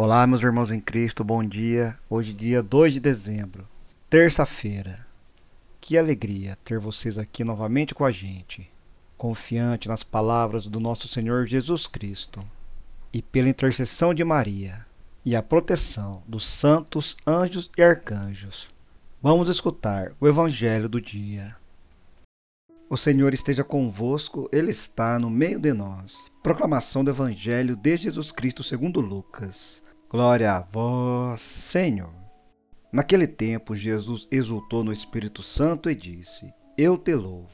Olá, meus irmãos em Cristo, bom dia. Hoje, dia 2 de dezembro, terça-feira. Que alegria ter vocês aqui novamente com a gente, confiante nas palavras do nosso Senhor Jesus Cristo e pela intercessão de Maria e a proteção dos santos anjos e arcanjos. Vamos escutar o Evangelho do dia. O Senhor esteja convosco, Ele está no meio de nós. Proclamação do Evangelho de Jesus Cristo segundo Lucas. Glória a vós, Senhor. Naquele tempo, Jesus exultou no Espírito Santo e disse: Eu te louvo,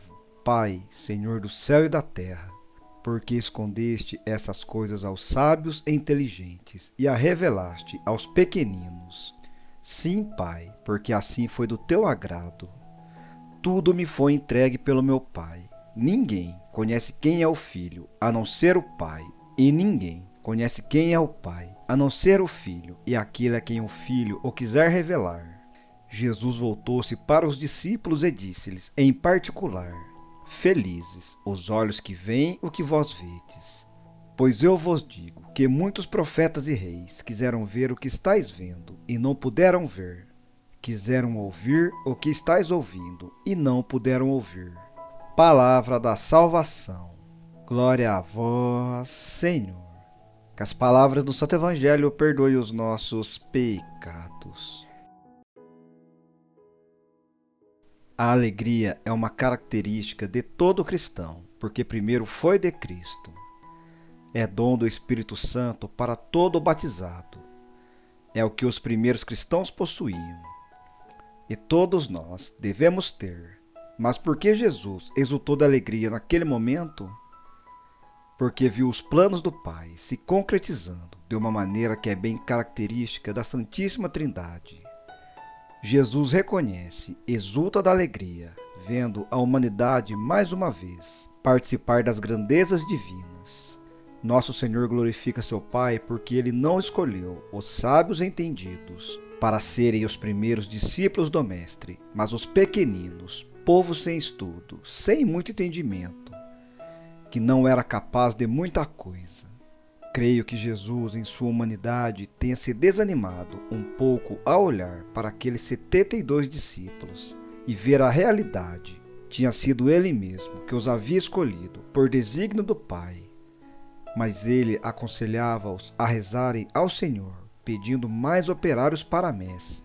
Pai, Senhor do céu e da terra, porque escondeste essas coisas aos sábios e inteligentes e a revelaste aos pequeninos. Sim, Pai, porque assim foi do teu agrado. Tudo me foi entregue pelo meu Pai. Ninguém conhece quem é o Filho, a não ser o Pai, e ninguém conhece quem é o Pai, a não ser o Filho, e aquele a quem o Filho o quiser revelar. Jesus voltou-se para os discípulos e disse-lhes, em particular: Felizes os olhos que veem o que vós vedes. Pois eu vos digo que muitos profetas e reis quiseram ver o que estáis vendo, e não puderam ver. Quiseram ouvir o que estáis ouvindo, e não puderam ouvir. Palavra da salvação. Glória a vós, Senhor. Que as palavras do Santo Evangelho perdoem os nossos pecados. A alegria é uma característica de todo cristão, porque primeiro foi de Cristo. É dom do Espírito Santo para todo batizado. É o que os primeiros cristãos possuíam. E todos nós devemos ter. Mas por que Jesus exultou da alegria naquele momento? Porque viu os planos do Pai se concretizando de uma maneira que é bem característica da Santíssima Trindade. Jesus reconhece, exulta da alegria, vendo a humanidade mais uma vez participar das grandezas divinas. Nosso Senhor glorifica seu Pai porque Ele não escolheu os sábios e entendidos para serem os primeiros discípulos do Mestre, mas os pequeninos, povo sem estudo, sem muito entendimento, que não era capaz de muita coisa. Creio que Jesus, em sua humanidade, tenha se desanimado um pouco ao olhar para aqueles 72 discípulos e ver a realidade. Tinha sido Ele mesmo que os havia escolhido por desígnio do Pai, mas Ele aconselhava-os a rezarem ao Senhor, pedindo mais operários para a messe,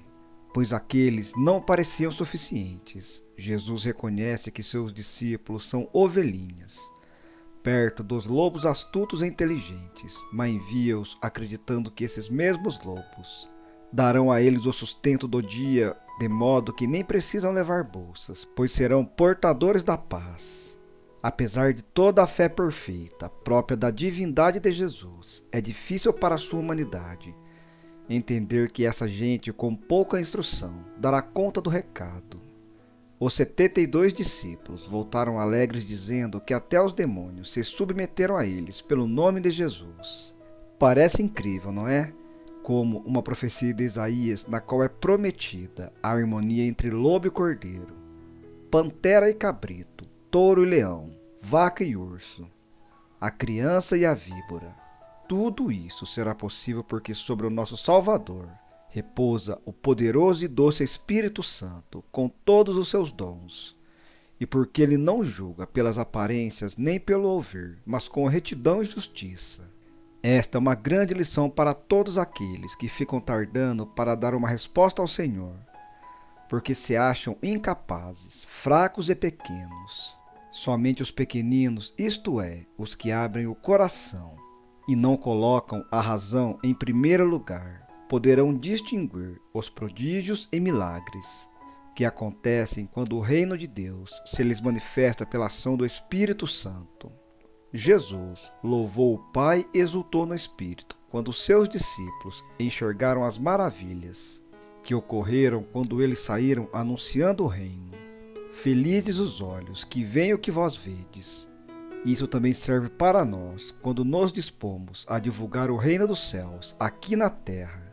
pois aqueles não pareciam suficientes. Jesus reconhece que seus discípulos são ovelhinhas, perto dos lobos astutos e inteligentes, mas envia-os acreditando que esses mesmos lobos darão a eles o sustento do dia, de modo que nem precisam levar bolsas, pois serão portadores da paz. Apesar de toda a fé perfeita, própria da divindade de Jesus, é difícil para a sua humanidade entender que essa gente com pouca instrução dará conta do recado. Os 72 discípulos voltaram alegres dizendo que até os demônios se submeteram a eles pelo nome de Jesus. Parece incrível, não é? Como uma profecia de Isaías na qual é prometida a harmonia entre lobo e cordeiro, pantera e cabrito, touro e leão, vaca e urso, a criança e a víbora. Tudo isso será possível porque sobre o nosso Salvador repousa o poderoso e doce Espírito Santo com todos os seus dons, e porque ele não julga pelas aparências nem pelo ouvir, mas com retidão e justiça. Esta é uma grande lição para todos aqueles que ficam tardando para dar uma resposta ao Senhor, porque se acham incapazes, fracos e pequenos. Somente os pequeninos, isto é, os que abrem o coração e não colocam a razão em primeiro lugar, poderão distinguir os prodígios e milagres que acontecem quando o reino de Deus se lhes manifesta pela ação do Espírito Santo. Jesus louvou o Pai e exultou no Espírito quando seus discípulos enxergaram as maravilhas que ocorreram quando eles saíram anunciando o reino. Felizes os olhos que veem o que vós vedes. Isso também serve para nós quando nos dispomos a divulgar o reino dos céus aqui na terra.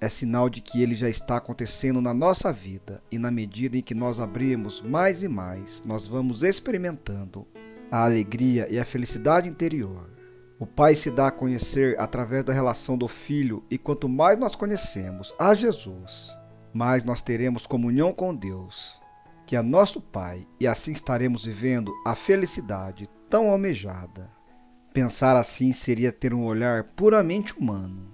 É sinal de que ele já está acontecendo na nossa vida e na medida em que nós abrimos mais e mais, nós vamos experimentando a alegria e a felicidade interior. O Pai se dá a conhecer através da relação do Filho, e quanto mais nós conhecemos a Jesus, mais nós teremos comunhão com Deus, que é nosso Pai, e assim estaremos vivendo a felicidade tão almejada. Pensar assim seria ter um olhar puramente humano.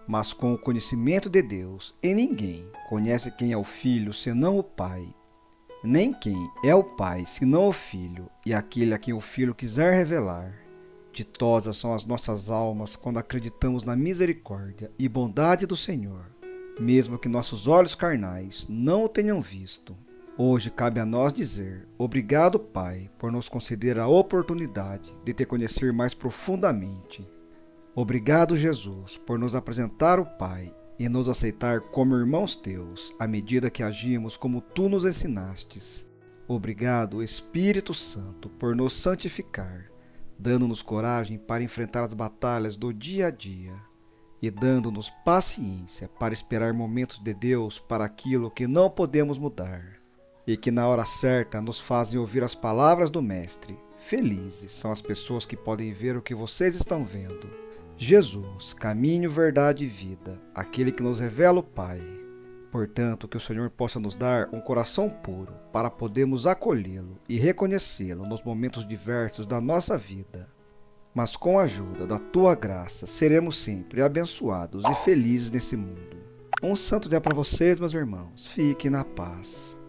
Mas com o conhecimento de Deus, e ninguém conhece quem é o Filho senão o Pai, nem quem é o Pai senão o Filho, e aquele a quem o Filho quiser revelar. Ditosas são as nossas almas quando acreditamos na misericórdia e bondade do Senhor, mesmo que nossos olhos carnais não o tenham visto. Hoje cabe a nós dizer: obrigado, Pai, por nos conceder a oportunidade de te conhecer mais profundamente. Obrigado, Jesus, por nos apresentar o Pai e nos aceitar como irmãos teus, à medida que agimos como tu nos ensinastes. Obrigado, Espírito Santo, por nos santificar, dando-nos coragem para enfrentar as batalhas do dia a dia e dando-nos paciência para esperar momentos de Deus para aquilo que não podemos mudar, e que na hora certa nos fazem ouvir as palavras do Mestre. Felizes são as pessoas que podem ver o que vocês estão vendo. Jesus, caminho, verdade e vida, aquele que nos revela o Pai. Portanto, que o Senhor possa nos dar um coração puro para podermos acolhê-lo e reconhecê-lo nos momentos diversos da nossa vida. Mas com a ajuda da Tua graça, seremos sempre abençoados e felizes nesse mundo. Um santo dia para vocês, meus irmãos. Fiquem na paz.